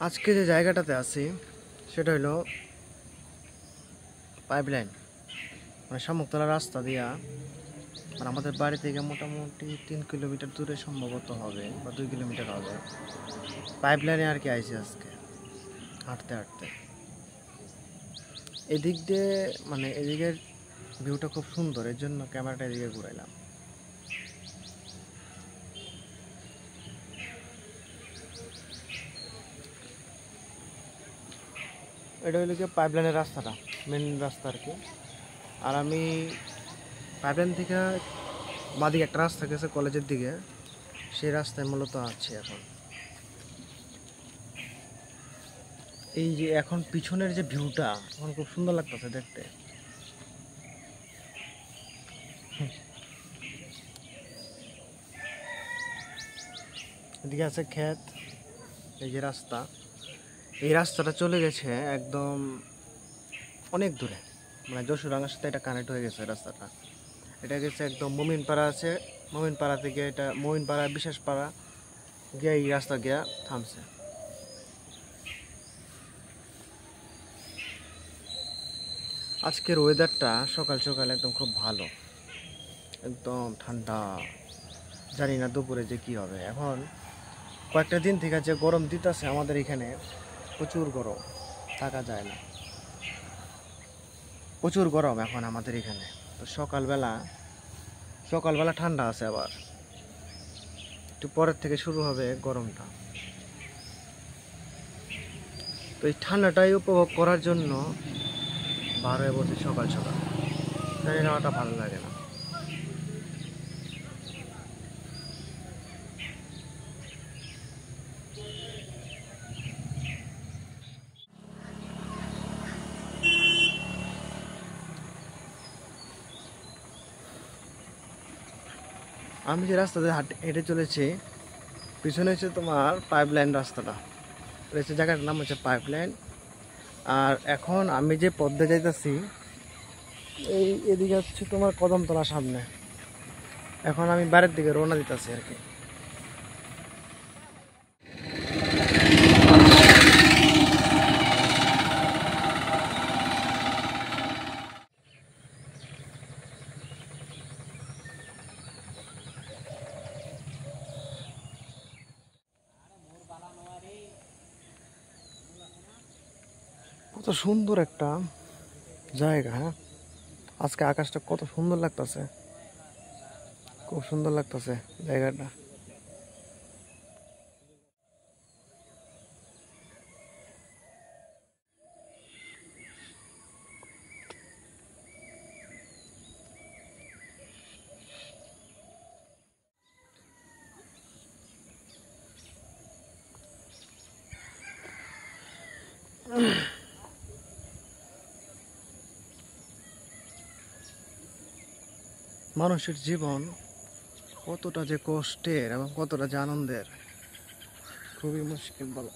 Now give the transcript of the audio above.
আজকে যে জায়গাটাতে আছি সেটা হলো পাইপলাইন, মানে শামুকতলা রাস্তা দিয়া, মানে আমাদের বাড়ি থেকে মোটামুটি 3 কিলোমিটার দূরে সম্ভবত হবে বা 2 কিলোমিটার হবে। পাইপলাইনে আর কি আইছি আজকে হাঁটতে হাঁটতে। এদিক দিয়ে মানে এদিকের ভিউটা খুব সুন্দর, এর জন্য ক্যামেরাটা এদিকে ঘুরাইলাম। এটা হলো কি পাইপলাইনের রাস্তাটা, মেন রাস্তা আর কি। আর আমি পাইপলাইন থেকে বাঁদিকে একটা রাস্তা গেছে কলেজের দিকে, সেই রাস্তায় মূলত আছি এখন। এই যে এখন পিছনের যে ভিউটা এখন খুব সুন্দর লাগতেছে দেখতে। এদিকে আছে ক্ষেত, এই যে রাস্তা, এই রাস্তাটা চলে গেছে একদম অনেক দূরে, মানে যশোরাঙ্গার সাথে এটা কানেক্ট হয়ে গেছে রাস্তাটা। এটা গেছে একদম মমিনপাড়া আছে, মমিনপাড়া থেকে এটা মমিনপাড়া বিশেষপাড়া গিয়ে এই রাস্তা গিয়া থামছে। আজকের ওয়েদারটা সকাল সকাল একদম খুব ভালো, একদম ঠান্ডা। জানি না দুপুরে যে কি হবে। এখন কয়েকটা দিন থেকে যে গরম দিতেছে আমাদের এখানে, প্রচুর গরম, থাকা যায় না, প্রচুর গরম এখন আমাদের এখানে। তো সকালবেলা ঠান্ডা আছে, আবার একটু পরের থেকে শুরু হবে গরমটা। তো এই ঠান্ডাটাই উপভোগ করার জন্য বার হয়ে বসে সকাল সকাল। জানি না, ওটা ভালো লাগে না। আমি যে রাস্তাতে হেঁটে চলেছি, পিছনে হচ্ছে তোমার পাইপলাইন রাস্তাটা রয়েছে, জায়গাটার নাম হচ্ছে পাইপলাইন। আর এখন আমি যে পথে যাইতেছি এই এদিকে হচ্ছে তোমার কদমতলা সামনে। এখন আমি বাড়ির দিকে রওনা দিতেছি আর কি। কত সুন্দর একটা জায়গা, হ্যাঁ। আজকে আকাশটা কত সুন্দর লাগতেছে, খুব সুন্দর লাগতেছে জায়গাটা। মানুষের জীবন কতটা যে কষ্টের এবং কতটা যে আনন্দের, খুবই মুশকিল বলা।